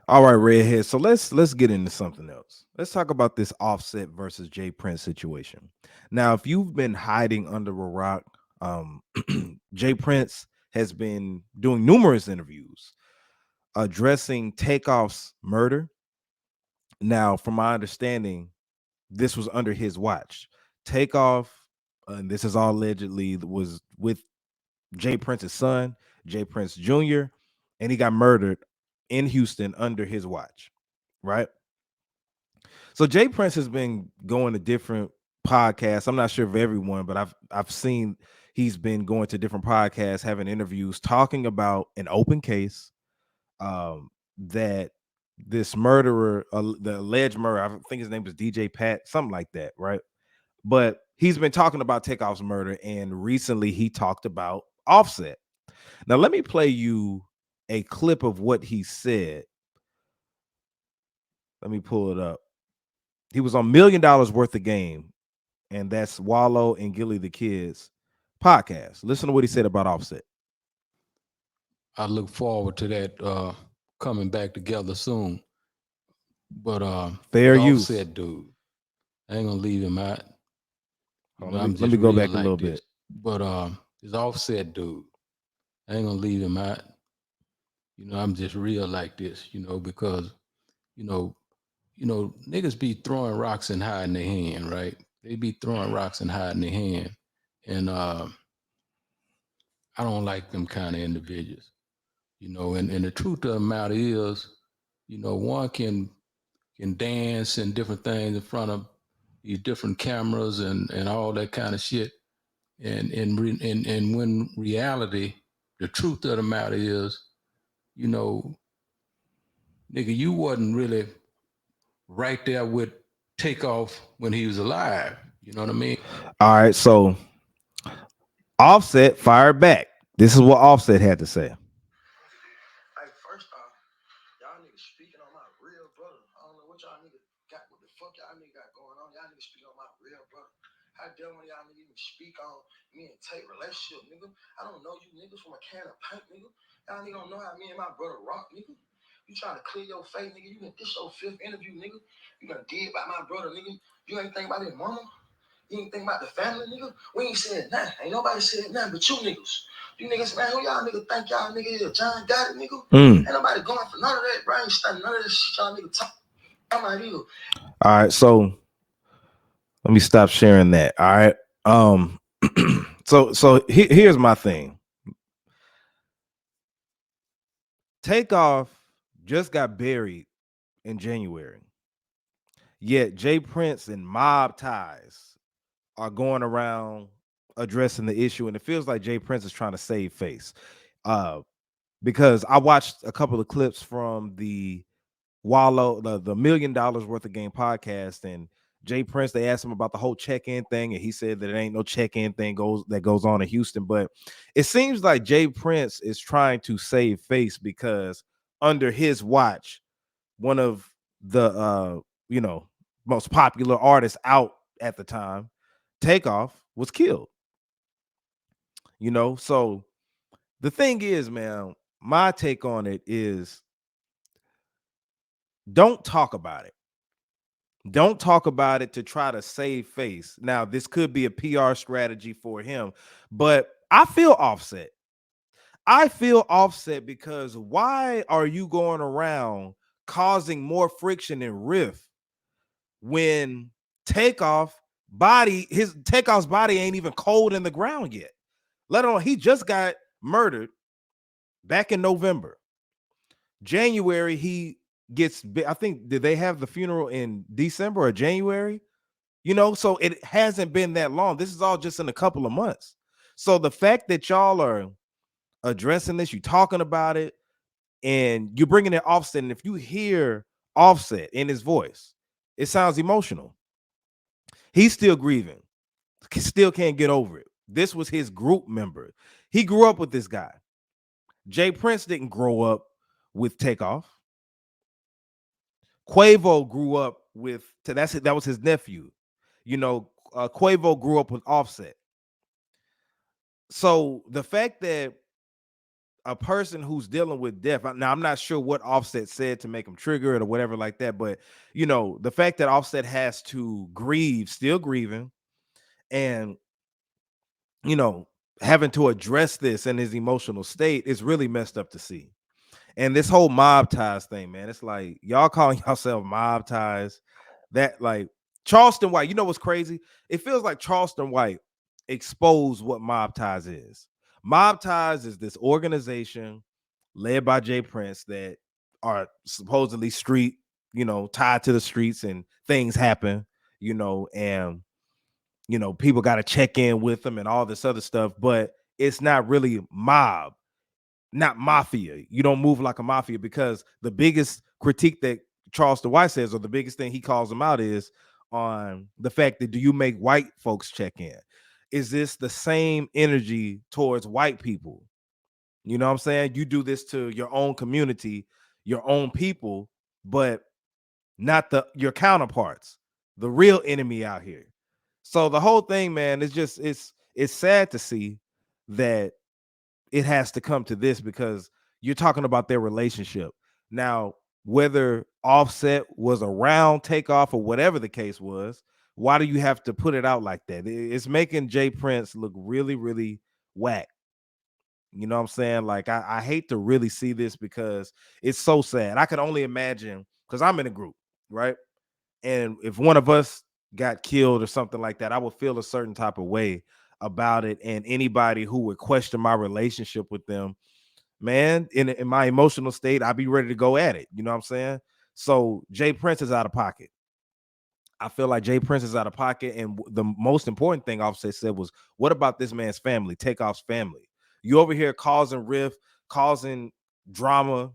All right, Redhead. So let's get into something else. Let's talk about this Offset versus Jay Prince situation. Now, if you've been hiding under a rock, um, Jay Prince has been doing numerous interviews addressing Takeoff's murder. Now, from my understanding, this was under his watch. Takeoff, and this is all allegedly, was with Jay Prince's son, Jay Prince Jr., and he got murdered in Houston under his watch, right? So Jay Prince has been going to different podcasts. I'm not sure of everyone, but I've seen he's been going to different podcasts, having interviews, talking about an open case, that this murderer, the alleged murderer, I think his name is DJ Pat, something like that, right? But he's been talking about Takeoff's murder, and recently he talked about Offset. Now let me play you a clip of what he said. Let me pull it up. He was on $1 million worth of game, and that's Wallow and Gilly the Kids podcast. Listen to what he said about Offset. I look forward to that coming back together soon. But Fair the use. Offset dude, I ain't gonna leave him out. Oh, I'm let just me go real back a little like this. bit. But this Offset dude, I ain't gonna leave him out. I'm just real like this. Because you know, niggas be throwing rocks and hiding their hand, right? They be throwing rocks and hiding their hand, and I don't like them kind of individuals. And the truth of the matter is, one can dance and different things in front of these different cameras and all that kind of shit. And when reality, the truth of the matter is, you know, nigga, you wasn't really right there with Takeoff when he was alive. You know what I mean? All right, so Offset fired back. This is what Offset had to say. Hey, first off, y'all niggas speaking on my real brother. I don't know what y'all niggas got, what the fuck y'all niggas got going on. Y'all niggas speaking on my real brother. How dare one of y'all niggas even speak on me and Tate relationship, nigga? I don't know you niggas from a can of paint, nigga. Y'all niggas don't know how me and my brother rock, nigga. You trying to clear your face, nigga. You done this your fifth interview, nigga. You done did about my brother, nigga. You ain't think about his mama. You ain't think about the family, nigga. We ain't said nothing. Ain't nobody said nothing but you niggas. You niggas, man, who y'all niggas think y'all nigga is? John got it, nigga. Ain't nobody going for none of that, bro. Ain't studying none of this shit y'all niggas talk about either. All right, so let me stop sharing that. All right. Um here's my thing. Takeoff just got buried in January. Yet Jay Prince and mob ties are going around addressing the issue, and it feels like Jay Prince is trying to save face. Uh, because I watched a couple of clips from the Wallow, the $1 million worth of game podcast, and Jay Prince, they asked him about the whole check-in thing, and he said that it ain't no check-in thing goes on in Houston. But it seems like Jay Prince is trying to save face because under his watch, one of the you know most popular artists out at the time, Takeoff, was killed. So the thing is, man, my take on it is don't talk about it. Don't talk about it to try to save face. Now, this could be a PR strategy for him, but I feel Offset. I feel Offset because why are you going around causing more friction and rift when his Takeoff's body ain't even cold in the ground yet? Let alone he just got murdered back in November. January, I think, did they have the funeral in December or January? So it hasn't been that long. This is all just in a couple of months. So the fact that y'all are addressing this, you talking about it, and you're bringing it Offset, and if you hear Offset in his voice, it sounds emotional. He's still grieving, still can't get over it. This was his group member. He grew up with this guy. Jay Prince didn't grow up with Takeoff. Quavo grew up with that was his nephew. Quavo grew up with Offset. So the fact that a person who's dealing with death. Now, I'm not sure what Offset said to make him trigger it or whatever like that, but the fact that Offset has to grieve, still grieving, and you know, having to address this in his emotional state is really messed up to see. And this whole mob ties thing, man, it's like y'all calling yourself mob ties. That like Charleston White, you know what's crazy? It feels like Charleston White exposed what mob ties is. Mob ties is this organization led by Jay Prince that are supposedly street, tied to the streets and things happen, and people got to check in with them and all this other stuff, but it's not really mob, not mafia. You don't move like a mafia, because the biggest critique that Charleston White says, or the biggest thing he calls them out, is on the fact that, do you make white folks check in? Is this the same energy towards white people? You know what I'm saying? You do this to your own community, your own people, but not your counterparts, the real enemy out here. So the whole thing, man, is just it's sad to see that it has to come to this, because you're talking about their relationship. Now, whether Offset was around Takeoff or whatever the case was, why do you have to put it out like that? It's making Jay Prince look really, really whack. You know what I'm saying? Like, I hate to really see this, because it's so sad. I can only imagine, because I'm in a group, right? And if one of us got killed or something like that, I would feel a certain type of way about it. And anybody who would question my relationship with them, man, in my emotional state, I'd be ready to go at it. You know what I'm saying? So Jay Prince is out of pocket. I feel like Jay Prince is out of pocket. And the most important thing Offset said was, what about this man's family, Takeoff's family? You over here causing rift, causing drama,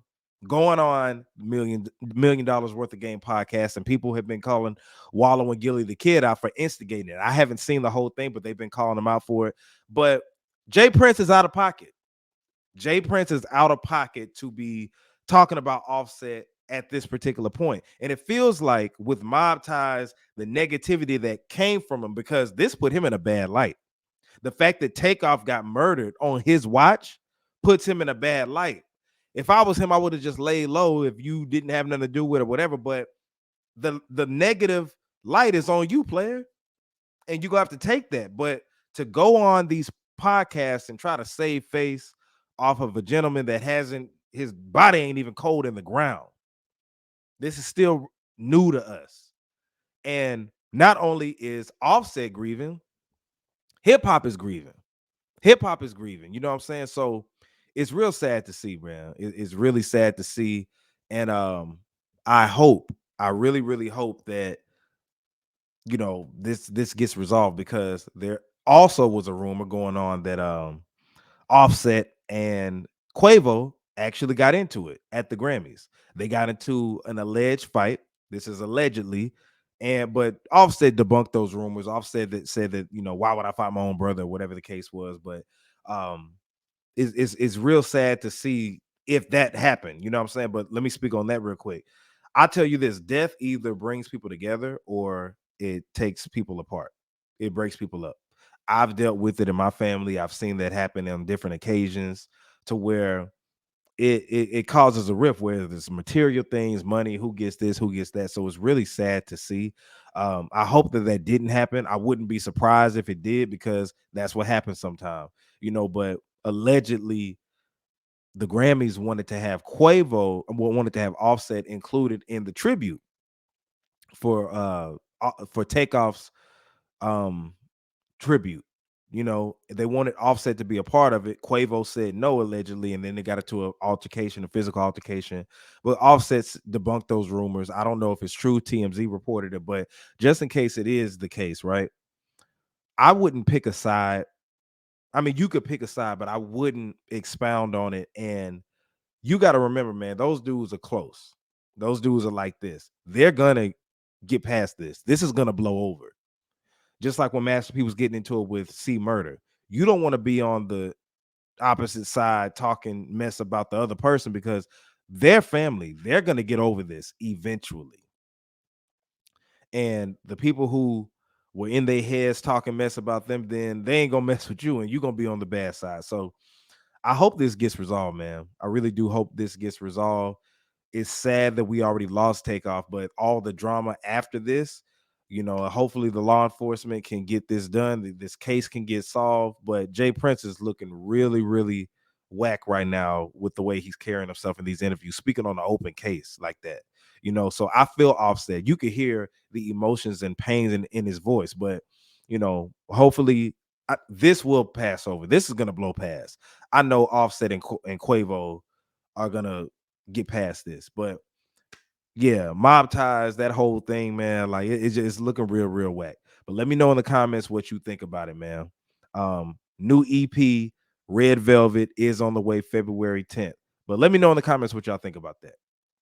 going on million dollars worth of game podcasts, and people have been calling Wallow and Gilly the Kid out for instigating it. I haven't seen the whole thing, but they've been calling him out for it. But Jay Prince is out of pocket. Jay Prince is out of pocket to be talking about Offset at this particular point. And it feels like with mob ties, the negativity that came from him, because this put him in a bad light. The fact that Takeoff got murdered on his watch puts him in a bad light. If I was him, I would have just laid low if you didn't have nothing to do with it or whatever. But the negative light is on you, player, and you're gonna have to take that. But to go on these podcasts and try to save face off of a gentleman that hasn't, his body ain't even cold in the ground. This is still new to us. And not only is Offset grieving, hip hop is grieving. Hip hop is grieving. You know what I'm saying? So it's real sad to see, man. It's really sad to see. And I really, really hope that this gets resolved, because there also was a rumor going on that Offset and Quavo actually got into it at the Grammys. They got into an alleged fight. This is allegedly, but Offset debunked those rumors. Offset that said that, why would I fight my own brother, or whatever the case was. But um it's real sad to see if that happened. You know what I'm saying? But let me speak on that real quick. I tell you this: death either brings people together or it takes people apart. It breaks people up. I've dealt with it in my family. I've seen that happen on different occasions, to where it causes a rift, where there's material things, money, who gets this, who gets that. So it's really sad to see. I hope that didn't happen. I wouldn't be surprised if it did, because that's what happens sometimes, but allegedly the Grammys wanted to have wanted to have Offset included in the tribute for Takeoff's um tribute. They wanted Offset to be a part of it. Quavo said no, allegedly, and then they got into an altercation, a physical altercation. But Offset's debunked those rumors. I don't know if it's true. TMZ reported it, but just in case it is the case, right? I wouldn't pick a side. I mean, you could pick a side, but I wouldn't expound on it. And you got to remember, man, those dudes are close. Those dudes are like this. They're gonna get past this. This is gonna blow over. Just like when Master P was getting into it with C Murder. You don't want to be on the opposite side talking mess about the other person, because their family, they're gonna get over this eventually. And the people who were in their heads talking mess about them, then they ain't gonna mess with you, and you're gonna be on the bad side. So I hope this gets resolved, man. I really do hope this gets resolved. It's sad that we already lost Takeoff, but all the drama after this, hopefully the law enforcement can get this done. This case can get solved. But Jay Prince is looking really, really whack right now with the way he's carrying himself in these interviews, speaking on an open case like that. So I feel Offset. You could hear the emotions and pains in his voice, but hopefully this will pass over. This is gonna blow past. I know Offset and Quavo are gonna get past this, but yeah, mob ties, that whole thing, man, like it's looking real, real whack. But let me know in the comments what you think about it, man. New EP Red Velvet is on the way February 10th. But let me know in the comments what y'all think about that.